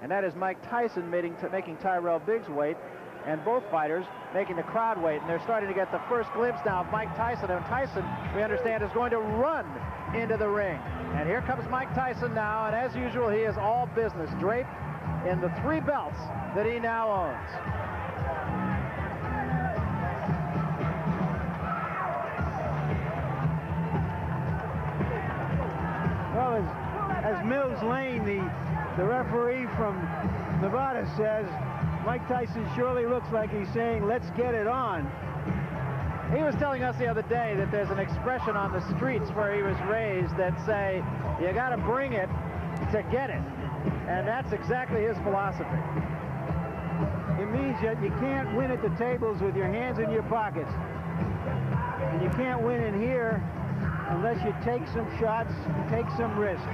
and that is Mike Tyson making Tyrell Biggs wait, and both fighters making the crowd wait. And they're starting to get the first glimpse now of Mike Tyson. And Tyson, we understand, is going to run into the ring. And here comes Mike Tyson now, and as usual, he is all business, draped in the 3 belts that he now owns. Well, as Mills Lane, the referee from Nevada, says, Mike Tyson surely looks like he's saying, let's get it on. He was telling us the other day that there's an expression on the streets where he was raised that say, you got to bring it to get it. And that's exactly his philosophy. It means that you can't win at the tables with your hands in your pockets. And you can't win in here unless you take some shots, take some risks.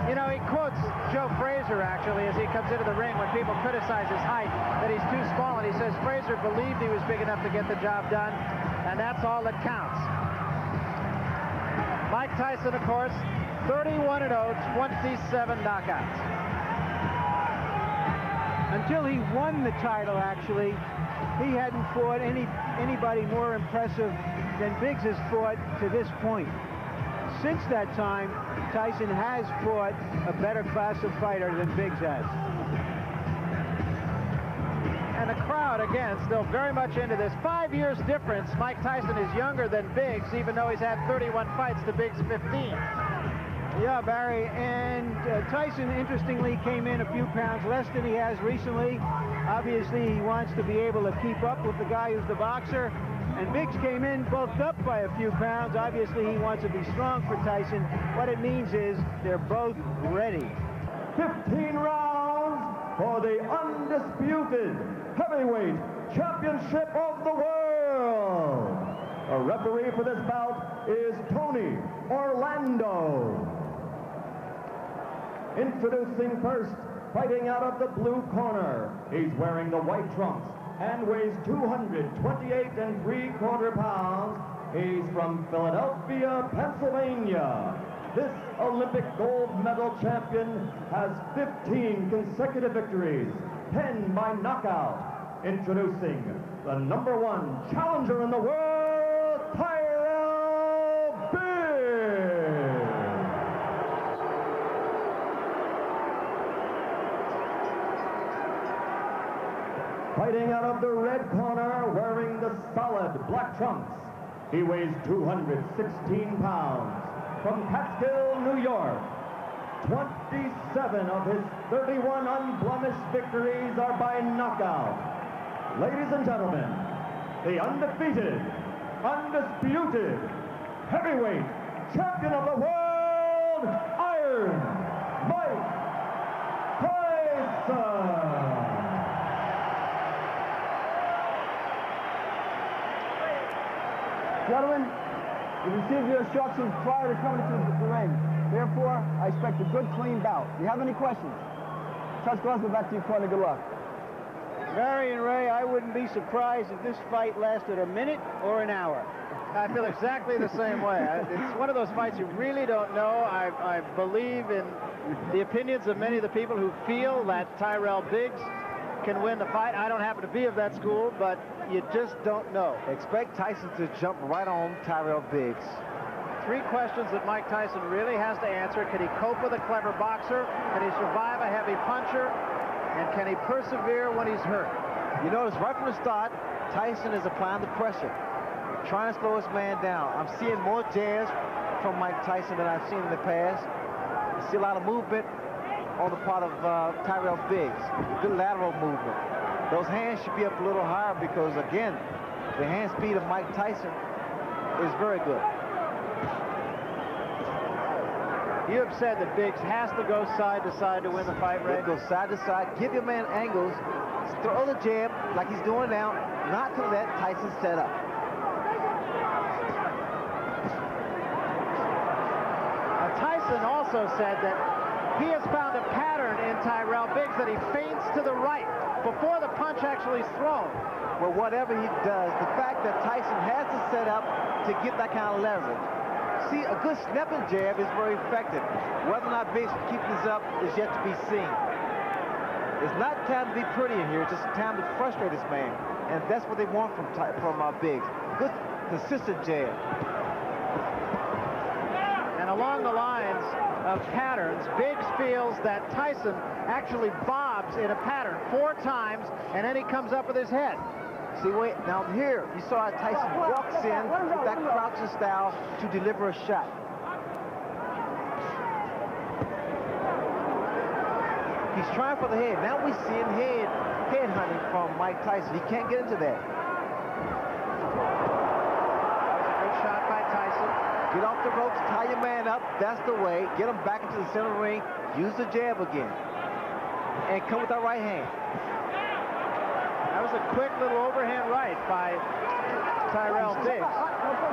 You know, he quotes Joe Frazier, actually, as he comes into the ring when people criticize his height, that he's too small, and he says Frazier believed he was big enough to get the job done, and that's all that counts. Mike Tyson, of course, 31-0, 27 knockouts. Until he won the title, actually, he hadn't fought anybody more impressive than Biggs has fought to this point. Since that time, Tyson has fought a better class of fighter than Biggs has. And the crowd, again, still very much into this. 5 years difference. Mike Tyson is younger than Biggs, even though he's had 31 fights to Biggs' 15. Yeah, Barry, and Tyson, interestingly, came in a few pounds less than he has recently. Obviously, he wants to be able to keep up with the guy who's the boxer. And Biggs came in bulked up by a few pounds. Obviously, he wants to be strong for Tyson. What it means is they're both ready. 15 rounds for the undisputed heavyweight championship of the world. A referee for this bout is Tony Orlando. Introducing first, fighting out of the blue corner. He's wearing the white trunks and weighs 228 3/4 pounds. He's from Philadelphia, Pennsylvania. This Olympic gold medal champion has 15 consecutive victories, 10 by knockout. Introducing the #1 challenger in the world, Tyrell Biggs. Fighting out of the red corner, wearing the solid black trunks. He weighs 216 pounds. From Catskill, New York. 27 of his 31 unblemished victories are by knockout. Ladies and gentlemen, the undefeated, undisputed heavyweight champion of the world, Iron Mike Tyson. Gentlemen, you received your instructions prior to coming to the ring. Therefore, I expect a good, clean bout. Do you have any questions? Touch gloves, go back to your corner. Good luck. Barry and Ray, I wouldn't be surprised if this fight lasted a minute or an hour. I feel exactly the same way. It's one of those fights you really don't know. I believe in the opinions of many of the people who feel that Tyrell Biggs can win the fight. I don't happen to be of that school, but you just don't know. Expect Tyson to jump right on Tyrell Biggs. 3 questions that Mike Tyson really has to answer. Can he cope with a clever boxer? Can he survive a heavy puncher? And can he persevere when he's hurt? You notice right from the start, Tyson is applying the pressure, trying to slow his man down. I'm seeing more jabs from Mike Tyson than I've seen in the past. I see a lot of movement on the part of Tyrell Biggs. Good lateral movement. Those hands should be up a little higher because, again, the hand speed of Mike Tyson is very good. You have said that Biggs has to go side to side to win the fight, Ray. Go side to side, give your man angles, throw the jab like he's doing now, not to let Tyson set up. Tyson also said that he has found a pattern in Tyrell Biggs that he feints to the right before the punch actually is thrown. Well, whatever he does, the fact that Tyson has to set up to get that kind of leverage. See, a good snapping jab is very effective. Whether or not Biggs can keep this up is yet to be seen. It's not time to be pretty in here. It's just time to frustrate this man. And that's what they want from Biggs. Good, consistent jab. And along the lines of patterns, Biggs feels that Tyson actually bobs in a pattern 4 times, and then he comes up with his head. See, wait, now here, you saw Tyson walks in with that crouching style to deliver a shot. He's trying for the head. Now we see him head hunting from Mike Tyson. He can't get into that. That was a good shot by Tyson. Get off the ropes, tie your man up. That's the way. Get him back into the center ring. Use the jab again. And come with that right hand. That was a quick little overhand right by Tyrell Biggs.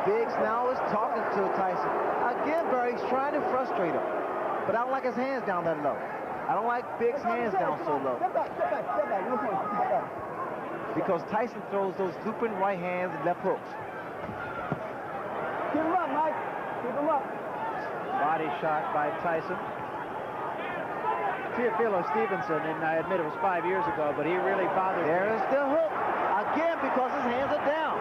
Biggs now is talking to Tyson. Again, Barry, he's trying to frustrate him. But I don't like his hands down that low. I don't like Biggs' hands down so low. Step back, no point. Step back. Because Tyson throws those looping right hands and left hooks. Keep him up, Mike. Keep him up. Body shot by Tyson. Teofilo Stevenson, and I admit it was 5 years ago, but he really bothered me. There's the hook. Again, because his hands are down.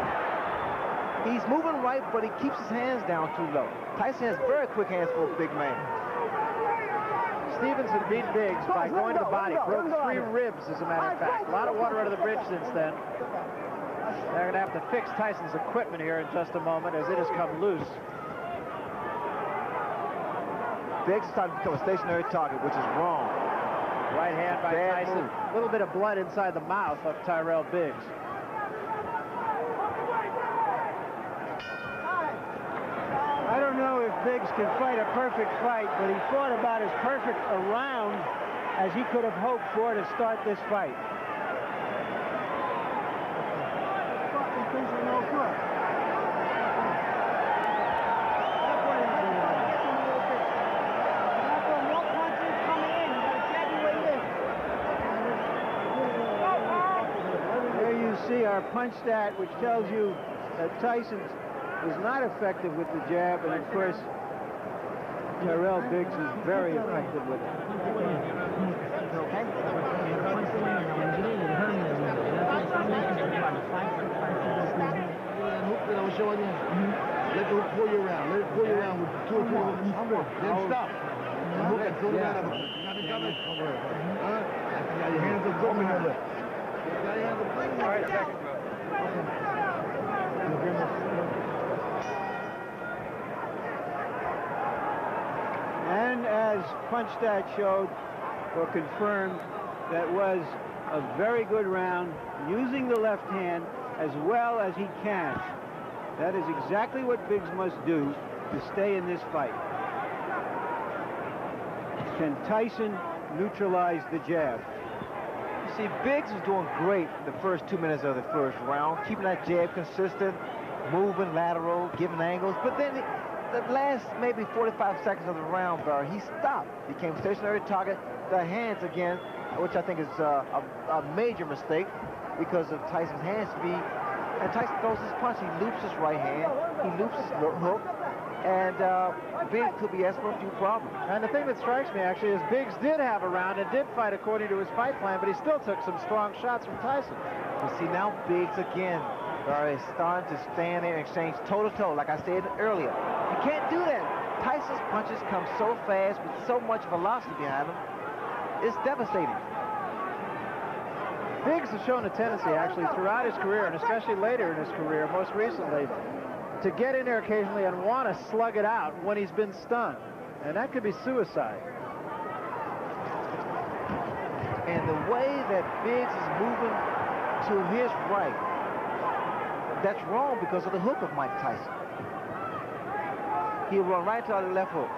He's moving right, but he keeps his hands down too low. Tyson has very quick hands for a big man. Stevenson beat Biggs by going to the body, broke 3 ribs, as a matter of fact. A lot of water under the bridge since then. They're going to have to fix Tyson's equipment here in just a moment as it has come loose. Biggs is starting to become a stationary target, which is wrong. Right hand by Tyson. A little bit of blood inside the mouth of Tyrell Biggs. I don't know if Biggs can fight a perfect fight, but he fought about as perfect a round as he could have hoped for to start this fight. There you see our punch stat, which tells you that Tyson is not effective with the jab, and of course, Tyrell Biggs is very effective with it. I was showing you. Let the hook pull you around. Let it pull you around with 2 or 3 hooks. Then stop. The hook and throw the man up. You got me coming? You got your hands up going here. Look. You got your hands up going. All right, second, bro. And as punch stat showed, or confirmed, that was a very good round, using the left hand as well as he can. That is exactly what Biggs must do to stay in this fight. Can Tyson neutralize the jab? You see, Biggs was doing great the first 2 minutes of the first round, keeping that jab consistent, moving lateral, giving angles, but then the last maybe 45 seconds of the round, Barry, he stopped, became stationary target, the hands again, which I think is a major mistake because of Tyson's hand speed. And Tyson throws his punch, he loops his right hand, he loops his hook, and Biggs could be asking for a few problems. And the thing that strikes me, actually, is Biggs did have a round and did fight according to his fight plan, but he still took some strong shots from Tyson. You see, now Biggs again, Barry, is starting to stand there and exchange toe-to-toe, like I said earlier. You can't do that. Tyson's punches come so fast with so much velocity behind them. It's devastating. Biggs has shown a tendency, actually, throughout his career, and especially later in his career, most recently, to get in there occasionally and want to slug it out when he's been stunned. And that could be suicide. And the way that Biggs is moving to his right, that's wrong because of the hook of Mike Tyson. He'll run right to the left hook.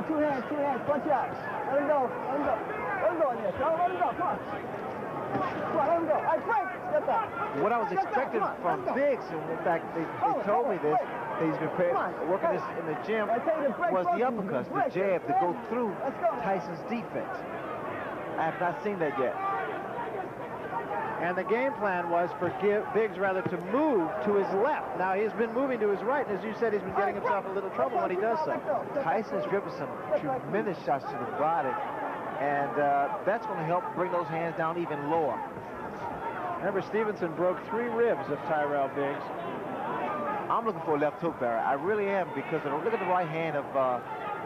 Two hands, punch out. Let him go. Let him go in there, Charles. Let him go. Come on. Come on, let him go. All right, Frank, step back. What I was expecting from Biggs, and in fact, they told me this, that he's been working this in the gym, was the uppercuts, the jab to go through Tyson's defense. I have not seen that yet. And the game plan was for Biggs rather to move to his left. Now he's been moving to his right, and as you said, he's been getting himself a little trouble when he does so. Tyson's driven some tremendous shots to the body, and that's going to help bring those hands down even lower. Remember, Stevenson broke 3 ribs of Tyrell Biggs. I'm looking for a left hook, Barry. I really am, because look at the right hand of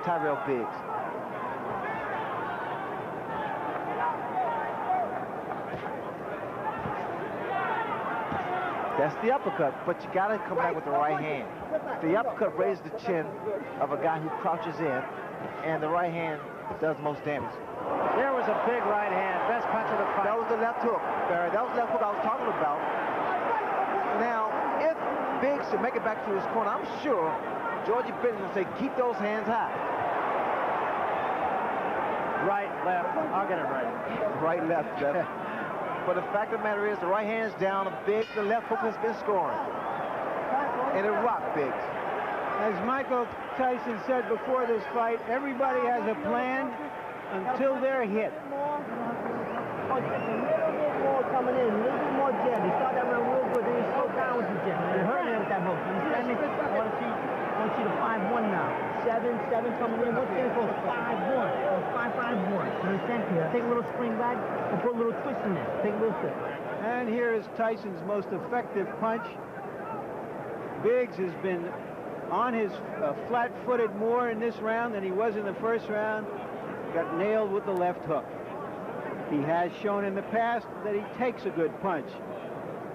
Tyrell Biggs. That's the uppercut, but you got to come back with the right hand. The uppercut raises the chin of a guy who crouches in, and the right hand does most damage. There was a big right hand, best punch of the fight. That was the left hook, Barry. That was the left hook I was talking about. Now, if Biggs should make it back to his corner, I'm sure Georgie Benton will say, keep those hands high. Right, left, I'll get it right. Right, left, left. But the fact of the matter is, the right hand's down, the left hook has been scoring. And it rocked Biggs. As Michael Tyson said before this fight, everybody has a plan until they're hit. A little bit more coming in, a little bit more jab. He started that round real good, then he slowed down with the jab. It hurt him with that hook. You understand me? I want to see the 5-1 now. 7 coming in. What's going to go 5-1 or 5-5-1? You understand? Take a little spring back and put a little twist in there. Take a little twist. And here is Tyson's most effective punch. Biggs has been on his flat-footed more in this round than he was in the first round. Got nailed with the left hook. He has shown in the past that he takes a good punch.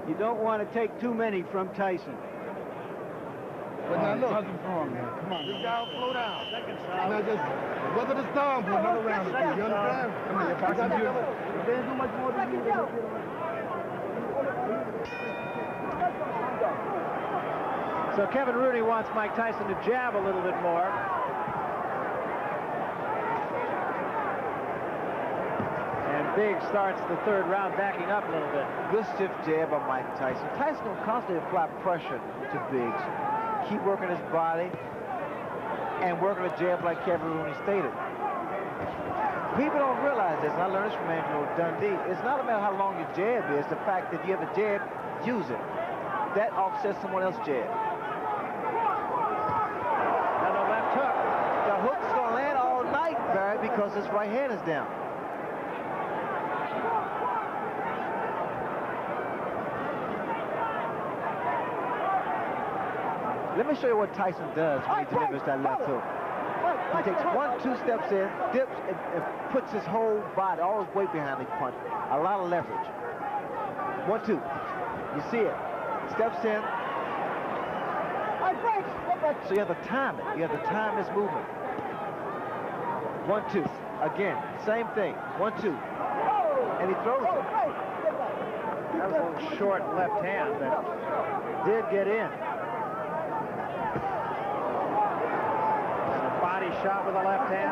You don't want to take too many from Tyson. But now look, come on, this guy will slow down. Now just weather the storm for another round or two. You understand? Come on, if there's too much more to do. So Kevin Rooney wants Mike Tyson to jab a little bit more. And Biggs starts the 3rd round backing up a little bit. Good stiff jab by Mike Tyson. Tyson will constantly apply pressure to Biggs. Keep working his body and working a jab like Kevin Rooney stated. People don't realize this, and I learned this from Angelo Dundee. It's not about how long your jab is. The fact that you have a jab, use it. That offsets someone else's jab. And the left hook. The hook's going to land all night, Barry, because his right hand is down. Let me show you what Tyson does when he delivers that left hook. He takes 1-2 steps in, dips, and puts his whole body, all his weight behind the punch. A lot of leverage. 1-2. You see it. Steps in. So you have to time it. You have to time his movement. 1-2. Again, same thing. 1-2. And he throws it. That was a little short left hand that did get in. Body shot with the left hand.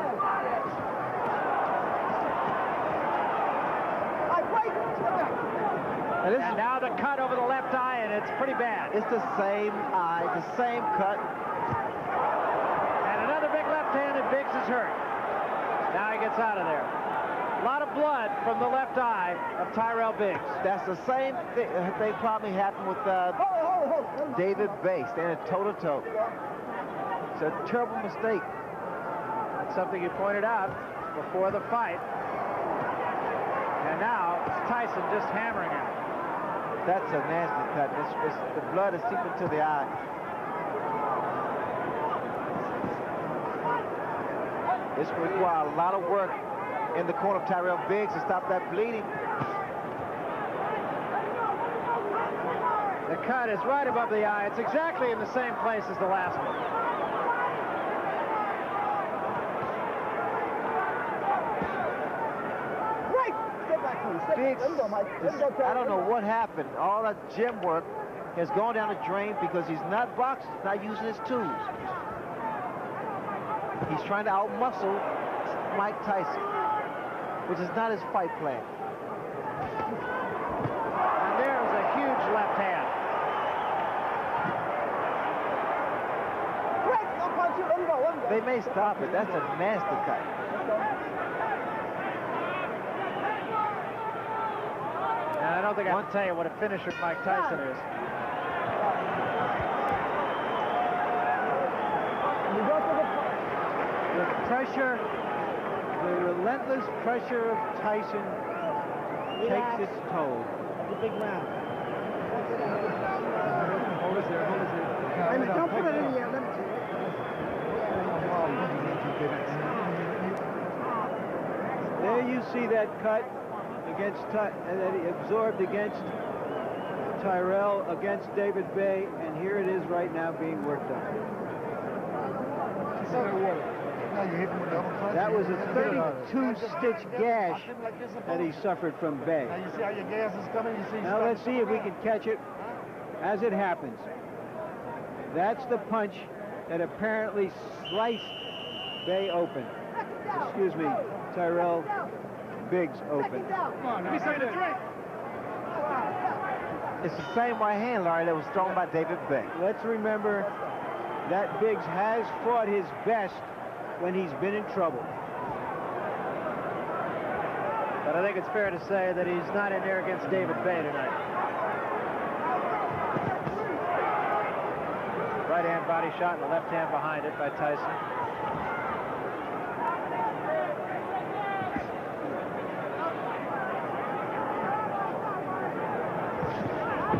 And now the cut over the left eye, and it's pretty bad. It's the same eye, the same cut. And another big left hand, and Biggs is hurt. Now he gets out of there. A lot of blood from the left eye of Tyrell Biggs. That's the same thing probably happened with David Bay, standing toe-to-toe. It's a terrible mistake. That's something you pointed out before the fight. And now it's Tyson just hammering him. That's a nasty cut. The blood is seeping to the eye. This will require a lot of work in the corner of Tyrell Biggs to stop that bleeding. The cut is right above the eye. It's exactly in the same place as the last one. Biggs, I don't know what happened. All that gym work has gone down the drain because he's not boxing, he's not using his tools. He's trying to outmuscle Mike Tyson, which is not his fight plan. And there's a huge left hand. They may stop it. That's a nasty cut. And I know don't think I can tell you what a finisher Mike Tyson is. The pressure, the relentless pressure of Tyson takes its toll. The big round. Hold it there, hold it there. Don't put it in the air. Let me see. There you see that cut against that he absorbed against Tyrell, against David Bay, and here it is right now being worked on. That was a 32-stitch gash that he suffered from Bay. Now you see how your gas is coming? You see? Now let's see if we can catch it as it happens. That's the punch that apparently sliced Bay open. Excuse me, Tyrell Biggs open. Come on, let me say the drink. It's the same right hand, Larry, that was thrown by David Bay. Let's remember that Biggs has fought his best when he's been in trouble. But I think it's fair to say that he's not in there against David Bay tonight. Right hand body shot and the left hand behind it by Tyson.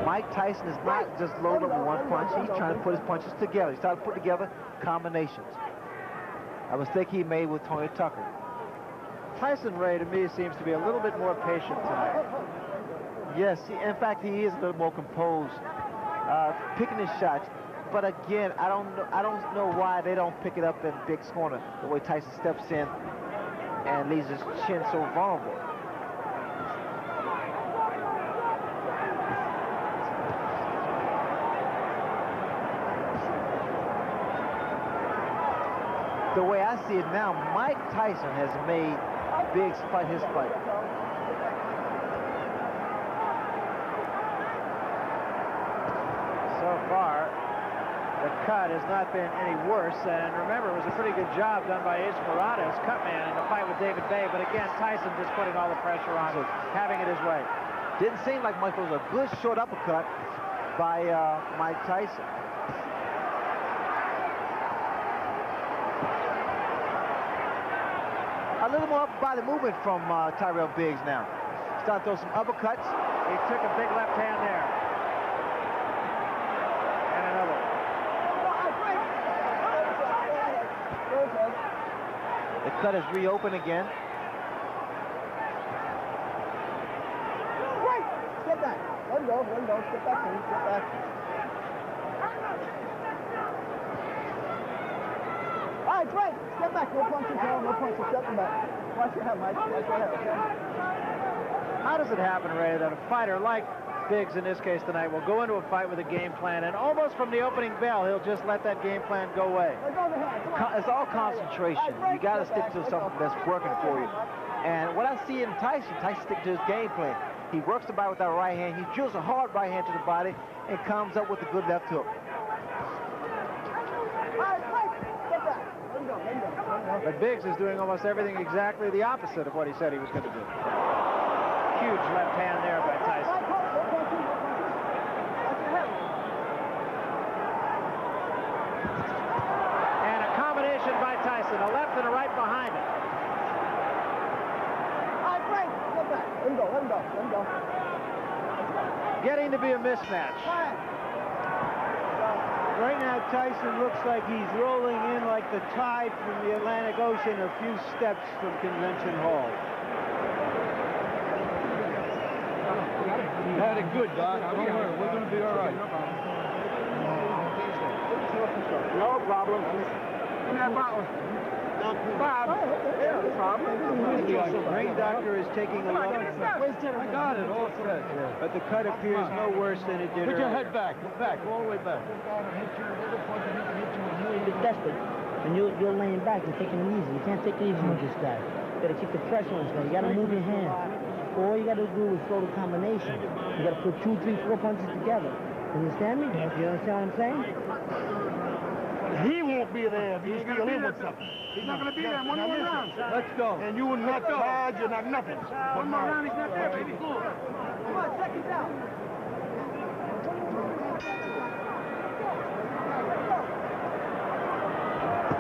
Mike Tyson is not just loaded with one punch. He's trying to put his punches together. He's trying to put together combinations. A mistake he made with Tony Tucker. Tyson Ray, to me, seems to be a little bit more patient tonight. Yes, in fact, he is a little more composed, picking his shots. But again, I don't know why they don't pick it up in Biggs' corner the way Tyson steps in and leaves his chin so vulnerable. The way I see it now, Mike Tyson has made Biggs fight his fight. So far, the cut has not been any worse. And remember, it was a pretty good job done by Ace Murata as cut man in the fight with David Bay. But again, Tyson just putting all the pressure on him, having it his way. Didn't seem like Mike was a good short uppercut by Mike Tyson. A little more body movement from Tyrell Biggs now. Start to throw some uppercuts. He took a big left hand there. And another. The cut is reopened again. Step back. Let him go. Step back. Step back. All right, Frank. Step back. No punches, no punches. Step back. Watch your head, Mike. Watch your head, okay? How does it happen, Ray, that a fighter like Biggs in this case tonight will go into a fight with a game plan, and almost from the opening bell, he'll just let that game plan go away? It's all concentration. You got to stick to something that's working for you. And what I see in Tyson sticks to his game plan. He works the body with that right hand. He drills a hard right hand to the body and comes up with a good left hook. But Biggs is doing almost everything exactly the opposite of what he said he was going to do. Huge left hand there by Tyson. And a combination by Tyson, a left and a right behind it. Let him go. Getting to be a mismatch. Right now, Tyson looks like he's rolling in like the tide from the Atlantic Ocean a few steps from Convention Hall. You had it good, Doc. Don't worry. We're going to be all right. No problem. In that bottle. Bob. The ring doctor is taking a look, I got it all set. but the cut appears no worse than it did Put your earlier. head back. Back. All the way back. You're desperate. And you're laying back. You're taking it easy. You can't take it easy with this guy. You got to keep the pressure on this guy. You got to move your hand. All you got to do is throw the combination. You got to put 2, 3, 4 punches together. You understand me? You understand what I'm saying? He won't be there if he's still in with something. He's not going to be there. One more round. Let's go. And you will not charge, you're not nothing. One more round, he's not there, baby. Come on, second down.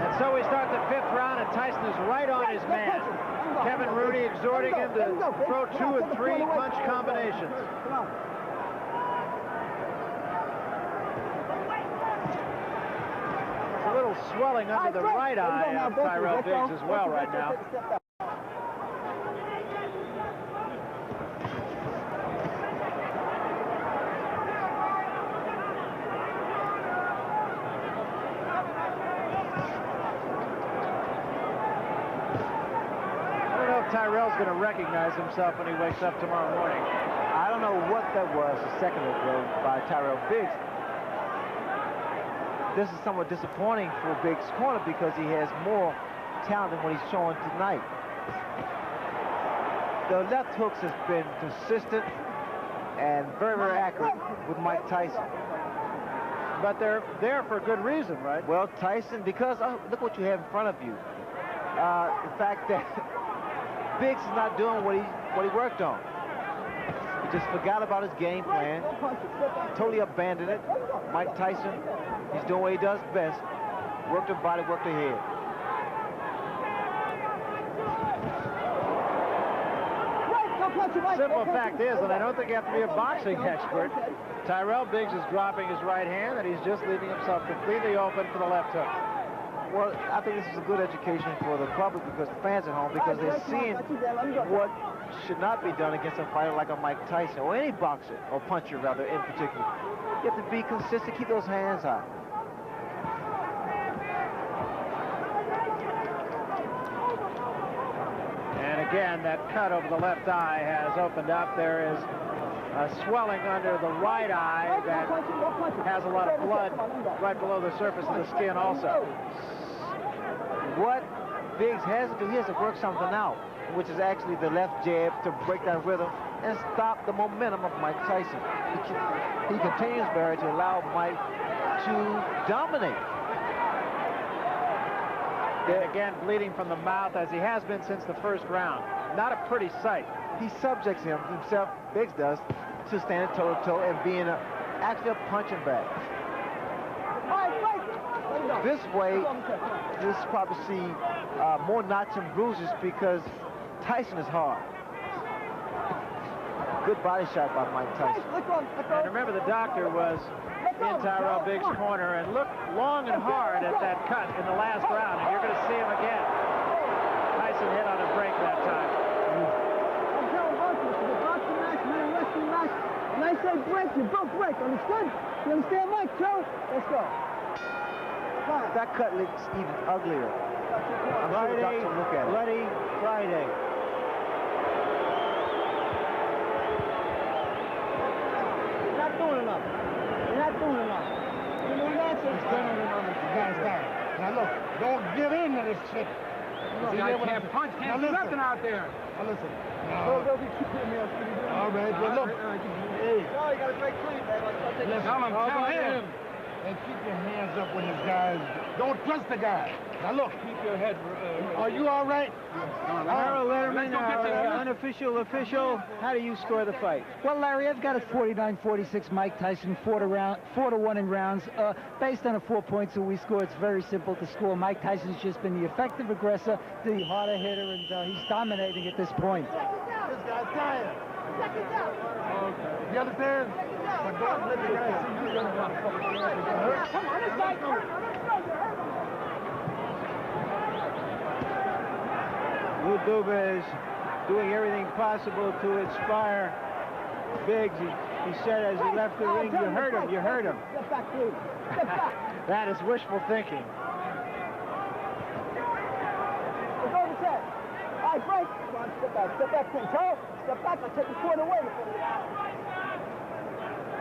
And so we start the 5th round, and Tyson is right on his man. Kevin Rooney exhorting him to throw 2 and 3 punch combinations. Come on. A little swelling under the right eye of Tyrell Biggs as well right now. Tyrell's going to recognize himself when he wakes up tomorrow morning. I don't know what that was a second ago by Tyrell Biggs. This is somewhat disappointing for Biggs' corner because he has more talent than what he's showing tonight. The left hooks has been consistent and very, very accurate with Mike Tyson. But they're there for good reason, right? Well, Tyson, because look what you have in front of you. The fact that Biggs is not doing what he worked on. He just forgot about his game plan, totally abandoned it. Mike Tyson, he's doing what he does best. Work the body, work the head. Simple fact is, and I don't think you have to be a boxing expert, Tyrell Biggs is dropping his right hand, and he's just leaving himself completely open for the left hook. Well, I think this is a good education for the public, because the fans at home, because they're seeing what should not be done against a fighter like a Mike Tyson, or any boxer, or puncher rather, in particular. You have to be consistent, keep those hands high. And again, that cut over the left eye has opened up. There is a swelling under the right eye that has a lot of blood right below the surface of the skin also. What Biggs has to do, he has to work something out, which is actually the left jab to break that rhythm and stop the momentum of Mike Tyson. He continues, Barry, to allow Mike to dominate. And again, bleeding from the mouth, as he has been since the first round. Not a pretty sight. He subjects himself, Biggs does, to standing toe-to-toe and being actually a punching bag. This way, you'll probably see more knots and bruises because Tyson is hard. Good body shot by Mike Tyson. And remember, the doctor was in Tyrell Biggs' corner and looked long and hard at that cut in the last round, and you're going to see him again. Tyson hit on a break that time. When I say break, you both break. Understood? You understand, Mike? Joe? Let's go. That cut looks even uglier. I'm sure the doctor will look at it. Bloody Friday. You're not doing enough. You're not doing enough. You know that? He's turning it on the guy's down. Now look, don't give in to this shit. This guy can't punch, can't do nothing out there. Now listen. All right, well look. Hey. Oh, you got a great clean, man. Tell him. And keep your hands up when this guy's... Don't trust the guy. Now look. Keep your head. Are you all right? Harold Letterman, our unofficial official. How do you score the fight? Well, Larry, I've got it 49-46. Mike Tyson, 4-1 in rounds. Based on a 4 points that we score, it's very simple to score. Mike Tyson's just been the effective aggressor, the harder hitter, and he's dominating at this point. This guy's tired. You understand? But don't let the guy see you running around. Come on, this guy. Lou Duba is doing everything possible to inspire Biggs. He said as he left the ring, you heard him, you heard him. Step back, please. Step back. That is wishful thinking. Let's go to 10. All right, break. Come on, step back, please. Joe, step back, I'll take the corner away.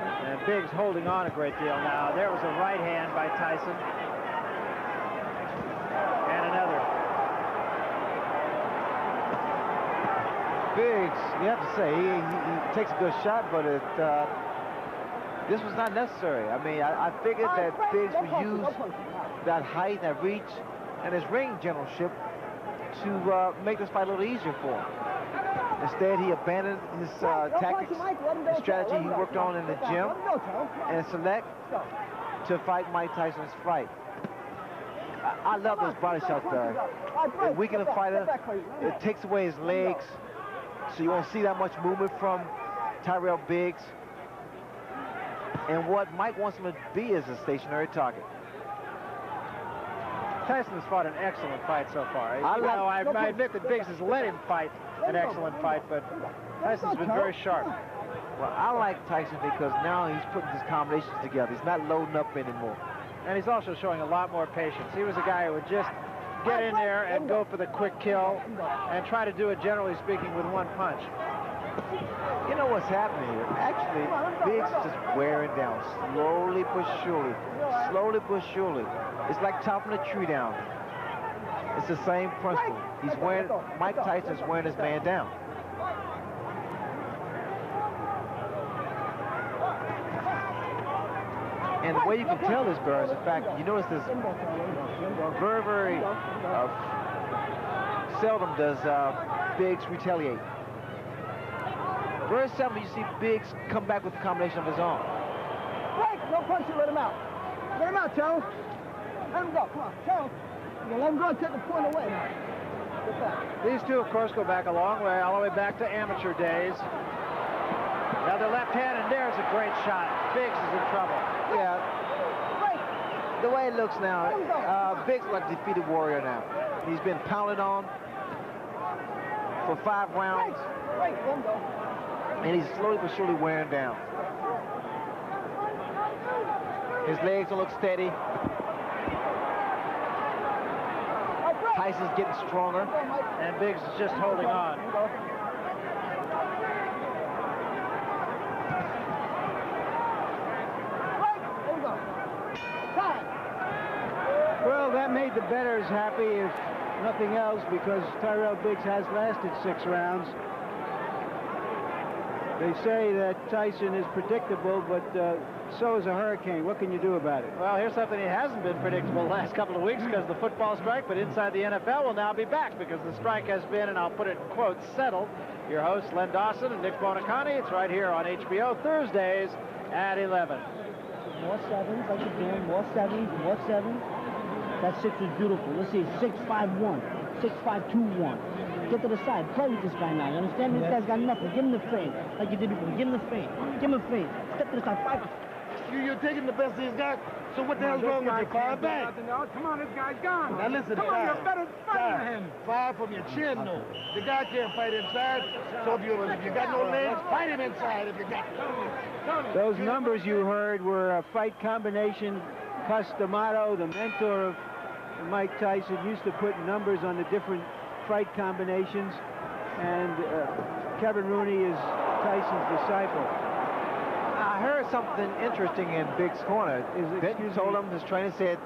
And Biggs holding on a great deal now. There was a right hand by Tyson. And another. Biggs, you have to say, he takes a good shot, but this was not necessary. I mean, I figured that Biggs would use that height, that reach, and his ring generalship to make this fight a little easier for him. Instead, he abandoned his tactics and strategy he worked on in the gym and select to fight Mike Tyson's fight. I love those body shots, Barry. It weakens the fighter. It takes away his legs, so you won't see that much movement from Tyrell Biggs. And what Mike wants him to be is a stationary target. Tyson has fought an excellent fight so far. I admit that Biggs has let him fight an excellent fight, but Tyson's been very sharp. Well, I like Tyson because now he's putting his combinations together. He's not loading up anymore. And he's also showing a lot more patience. He was a guy who would just get in there and go for the quick kill and try to do it, generally speaking, with one punch. You know what's happening here? Actually, Biggs is just wearing down, slowly but surely. Slowly but surely. It's like chopping a tree down. It's the same principle. He's wearing, Mike Tyson's wearing his man down. And the way you can tell this, Barry, is the fact you notice this very seldom does Biggs retaliate. Very seldom you see Biggs come back with a combination of his own. Right, no punch, you let him out. Let him out, Tyrell. Let him go, come on, Tyrell. Let him go and take the point away. Get back. These two, of course, go back a long way, all the way back to amateur days. Now the left hand, and there's a great shot. Biggs is in trouble. Yeah. The way it looks now, Biggs is like a defeated warrior now. He's been pounded on for 5 rounds. Right, let him go. And he's slowly but surely wearing down. His legs don't look steady. Tyson's getting stronger. And Biggs is just holding on. Well, that made the bettors happy, if nothing else, because Tyrell Biggs has lasted 6 rounds. They say that Tyson is predictable, but so is a hurricane. What can you do about it? Well, here's something he hasn't been predictable the last couple of weeks because of the football strike, but inside the NFL will now be back because the strike has been, and I'll put it in quotes, settled. Your hosts, Len Dawson and Nick Bonacani. It's right here on HBO Thursdays at 11. More 7s like you're doing, more 7s, more 7s. That 6 is beautiful. Let's see, 6-5-1, 6-5-2-1. Get to the side. Play with this guy now. You understand? This guy's got nothing. Give him the feint. Like you did before. Give him the feint. Give him a feint. Step to the side. Fight. You're taking the best he's got. So what the hell's wrong with you? Fire back. Come on, this guy's gone. Now listen, Come on, you're better fighting him. Fire from your chin, no. The guy can't fight inside. So if you got no legs, fight him inside if you got. Those numbers you heard were a fight combination. Customato, the mentor of Mike Tyson, used to put numbers on the different fight combinations, and Kevin Rooney is Tyson's disciple. I heard something interesting in Biggs' corner. Benton told him, his trainer said,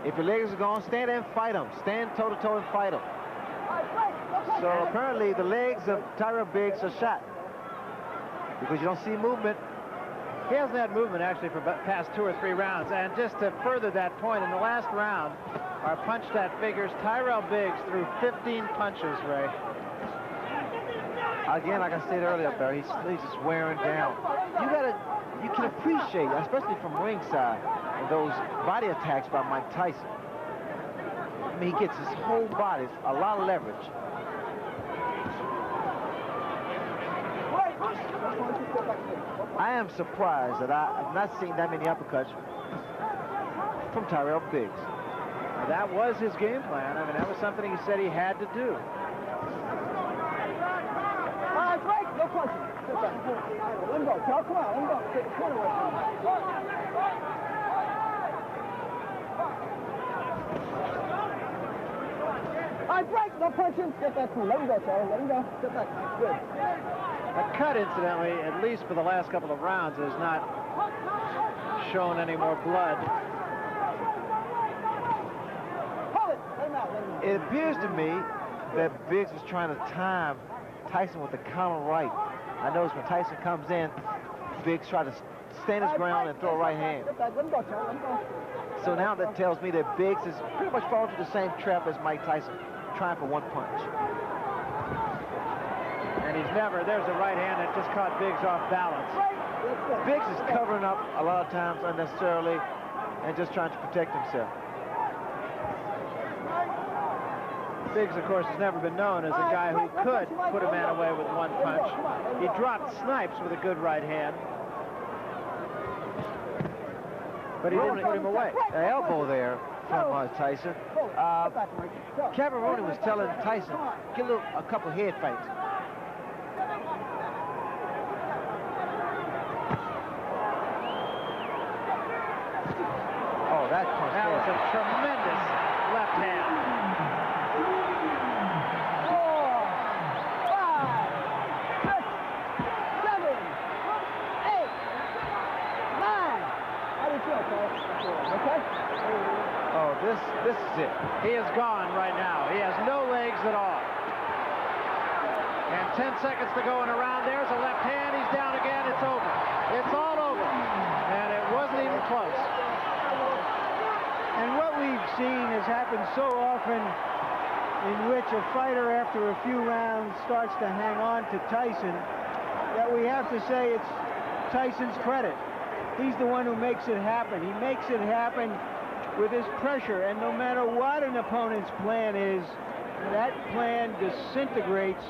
if your legs are gone, stand there and fight him. Stand toe-to-toe and fight him. So apparently the legs of Tyrell Biggs are shot because you don't see movement. He hasn't had movement, actually, for past 2 or 3 rounds. And just to further that point, in the last round, our punch stat figures, Tyrell Biggs threw 15 punches, Ray. Again, like I said earlier, Barry, he's just wearing down. You can appreciate, especially from ringside, those body attacks by Mike Tyson. I mean, he gets his whole body, a lot of leverage. I am surprised that I've not seen that many uppercuts from Tyrell Biggs. Now, that was his game plan. I mean, that was something he said he had to do. All right, break. No punching. Let him go. Come on, let him go. Take the point away. All right, break. No punching. Get back to him. Let him go, Charlie. Let him go. Get back. Good. The cut, incidentally, at least for the last couple of rounds, has not shown any more blood. Hold it. Let him out. Let him out. It appears to me that Biggs was trying to time Tyson with the counter right. I noticed when Tyson comes in, Biggs tried to stand his ground and throw a right hand. Get back. Let him go, Charlie. Let him go. So now that tells me that Biggs is pretty much falling to the same trap as Mike Tyson, trying for one punch. And he's never, there's a right hand that just caught Biggs off balance. Biggs is covering up a lot of times unnecessarily and just trying to protect himself. Biggs, of course, has never been known as a guy who could put a man away with one punch. He dropped Snipes with a good right hand, but he didn't put him away. An elbow there from Tyson. Cavaroni was telling Tyson, get a couple head fakes. Oh, that punch. That was a tremendous left hand. 4, 5, 6, 7, 8, 9. How do you feel, Cole? Okay? Oh, this is it. He is gone right now. He has no legs at all. And 10 seconds to go in a round. There's a left hand. He's down again. It's over. It's all over. And it wasn't even close. And what we've seen has happened so often, in which a fighter after a few rounds starts to hang on to Tyson, that we have to say it's Tyson's credit. He's the one who makes it happen. He makes it happen with his pressure, and no matter what an opponent's plan is, that plan disintegrates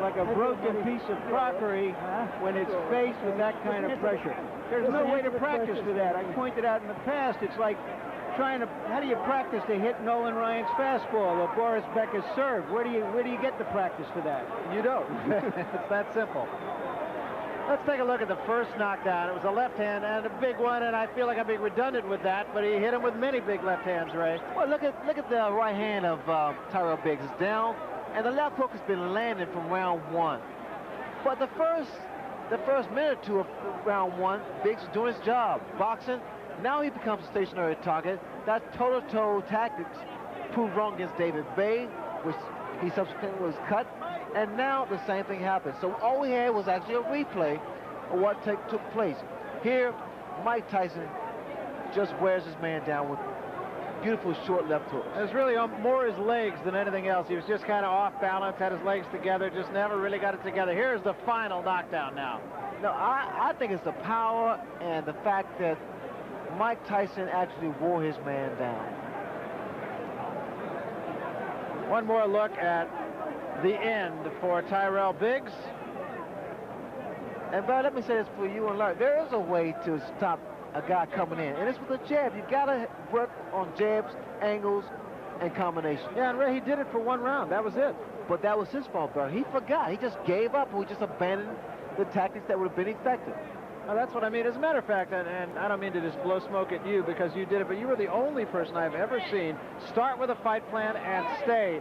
like a broken piece of crockery when it's faced with that kind of pressure. There's no way to practice for that. I pointed out in the past, it's like trying to, how do you practice to hit Nolan Ryan's fastball or Boris Becker's serve? Where do you get the practice for that? You don't. It's that simple. Let's take a look at the first knockdown. It was a left hand and a big one, and I feel like I'm being redundant with that, but he hit him with many big left hands, Ray. Well, look at the right hand of Tyrell Biggs. It's down, and the left hook has been landing from round one. But the first minute or two of round one, Biggs is doing his job, boxing. Now he becomes a stationary target. That toe-to-toe tactics proved wrong against David Bay, which he subsequently was cut. And now the same thing happened. So all we had was actually a replay of what took place. Here, Mike Tyson just wears his man down with beautiful short left hooks. It was really more his legs than anything else. He was just kind of off balance, had his legs together, just never really got it together. Here's the final knockdown now. No, I think it's the power and the fact that Mike Tyson actually wore his man down. One more look at the end for Tyrell Biggs. And Brad, let me say this for you and Larry. There is a way to stop a guy coming in, and it's with a jab. You gotta work on jabs, angles, and combinations. Yeah, and Ray, he did it for one round. That was it. But that was his fault, Brad. He forgot. He just gave up. We just abandoned the tactics that would have been effective. Well, that's what I mean. As a matter of fact, and I don't mean to just blow smoke at you because you did it, but you were the only person I've ever seen start with a fight plan and stay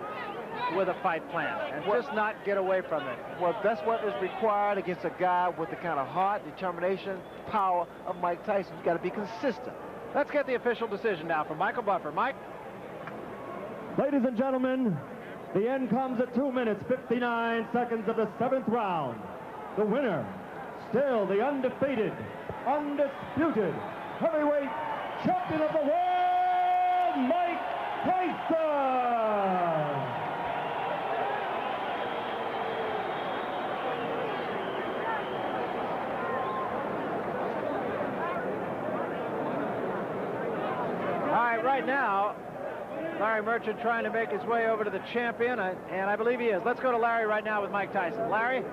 with a fight plan and just not get away from it. Well, that's what is required against a guy with the kind of heart, determination, power of Mike Tyson. You got to be consistent. Let's get the official decision now from Michael Buffer. Mike? Ladies and gentlemen, the end comes at 2 minutes, 59 seconds of the 7th round. The winner, still the undefeated, undisputed heavyweight champion of the world, Mike Tyson! Right now, Larry Merchant trying to make his way over to the champion, and I believe he is. Let's go to Larry right now with Mike Tyson. Larry?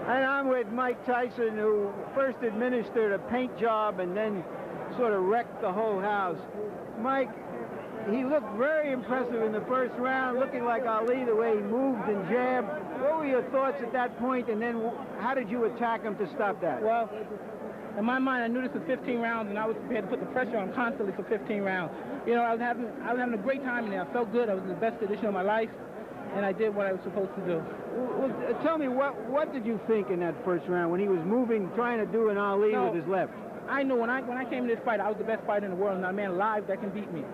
And I'm with Mike Tyson, who first administered a paint job and then sort of wrecked the whole house. Mike, he looked very impressive in the first round, looking like Ali, the way he moved and jabbed. What were your thoughts at that point, and then how did you attack him to stop that? Well, in my mind, I knew this was 15 rounds, and I was prepared to put the pressure on constantly for 15 rounds. You know, I was having a great time in there. I felt good. I was in the best condition of my life, and I did what I was supposed to do. Well, tell me, what did you think in that first round when he was moving, trying to do an Ali with his left? I knew when I came to this fight, I was the best fighter in the world, and not a man alive that can beat me.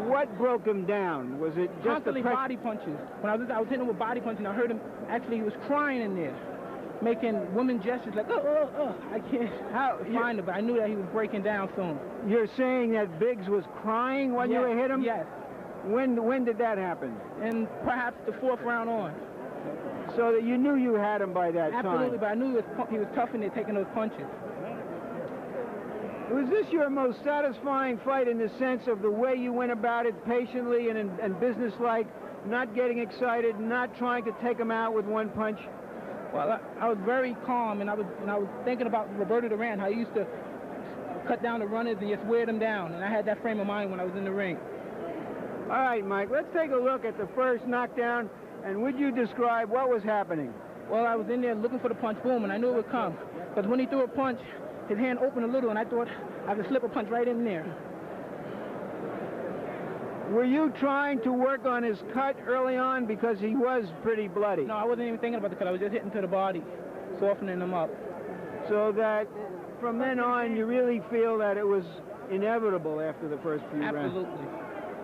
What broke him down? Was it just constantly body punches? When I was hitting him with body punches, and I heard him, actually, he was crying in there. making woman gestures like, I can't find him, but I knew that he was breaking down soon. You're saying that Biggs was crying when you were hit him? Yes. When did that happen? And perhaps the 4th round on. So that you knew you had him by that time? Absolutely, but I knew he was tough in there taking those punches. Was this your most satisfying fight in the sense of the way you went about it patiently and businesslike, not getting excited, not trying to take him out with one punch? Well, I was very calm, and I was thinking about Roberto Duran, how he used to cut down the runners and just wear them down, and I had that frame of mind when I was in the ring. All right, Mike, let's take a look at the first knockdown, and would you describe what was happening? Well, I was in there looking for the punch, boom, and I knew it would come. Because when he threw a punch, his hand opened a little, and I thought I could slip a punch right in there. Were you trying to work on his cut early on because he was pretty bloody? No, I wasn't even thinking about the cut. I was just hitting to the body, softening him up. So that from then on, you really feel that it was inevitable after the first few rounds? Absolutely.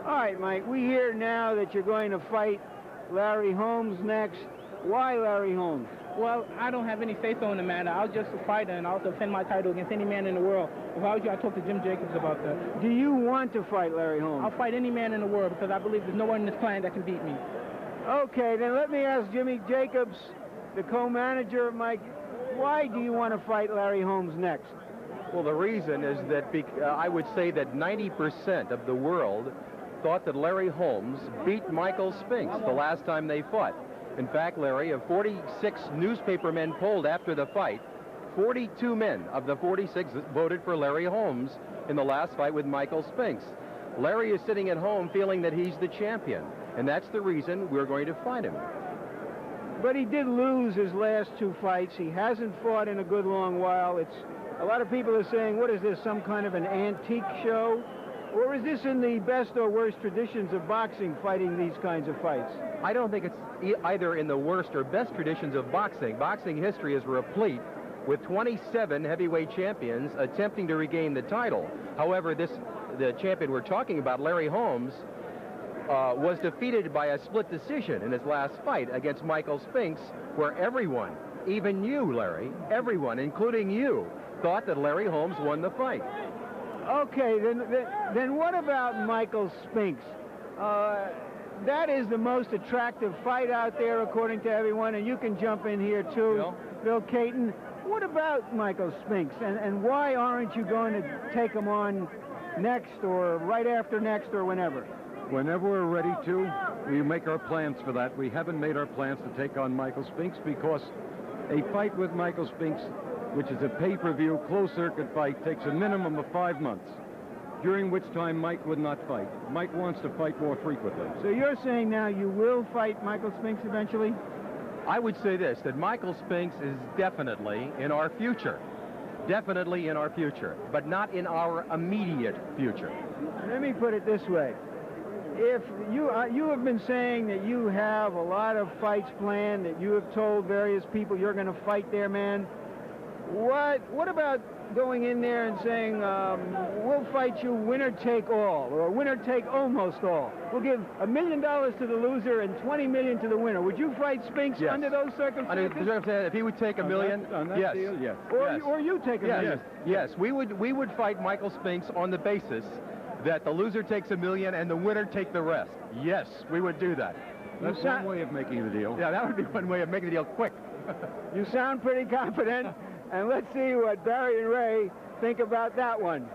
All right, Mike, we hear now that you're going to fight Larry Holmes next. Why Larry Holmes? Well, I don't have any say-so in the matter. I was just a fighter, and I'll defend my title against any man in the world. If I was you, I'd talk to Jim Jacobs about that. Do you want to fight Larry Holmes? I'll fight any man in the world because I believe there's no one in this planet that can beat me. Okay, then let me ask Jimmy Jacobs, the co-manager, Mike, why do you want to fight Larry Holmes next? Well, the reason is that I would say that 90% of the world thought that Larry Holmes beat Michael Spinks the last time they fought. In fact, Larry, of 46 newspaper men polled after the fight, 42 men of the 46 voted for Larry Holmes in the last fight with Michael Spinks. Larry is sitting at home feeling that he's the champion, and that's the reason we're going to fight him. But he did lose his last 2 fights. He hasn't fought in a good long while. A lot of people are saying, what is this, some kind of an antique show? Or is this in the best or worst traditions of boxing, fighting these kinds of fights? I don't think it's either in the worst or best traditions of boxing. Boxing history is replete with 27 heavyweight champions attempting to regain the title. However, the champion we're talking about, Larry Holmes, was defeated by a split decision in his last fight against Michael Spinks, where everyone, even you, Larry, everyone, including you, thought that Larry Holmes won the fight. Okay, then what about Michael Spinks? That is the most attractive fight out there, according to everyone, and you can jump in here, too. Bill Caton, what about Michael Spinks, and why aren't you going to take him on next, or right after next, or whenever? Whenever we're ready to, we make our plans for that. We haven't made our plans to take on Michael Spinks because a fight with Michael Spinks, which is a pay-per-view, closed-circuit fight, takes a minimum of 5 months, during which time Mike would not fight. Mike wants to fight more frequently. So you're saying now you will fight Michael Spinks eventually? I would say this, that Michael Spinks is definitely in our future. Definitely in our future, but not in our immediate future. Let me put it this way. If you have been saying that you have a lot of fights planned, that you have told various people you're going to fight their man, what about going in there and saying, we'll fight you winner take all, or winner take almost all. We'll give $1 million to the loser and $20 million to the winner. Would you fight Spinks under those circumstances? If he would take $1 million, yes. Deal, yes. Or you take $1 million. Yes, we would fight Michael Spinks on the basis that the loser takes $1 million and the winner take the rest. Yes, we would do that. That's one way of making the deal. Yeah, that would be one way of making the deal quick. You sound pretty confident, and let's see what Barry and Ray think about that one.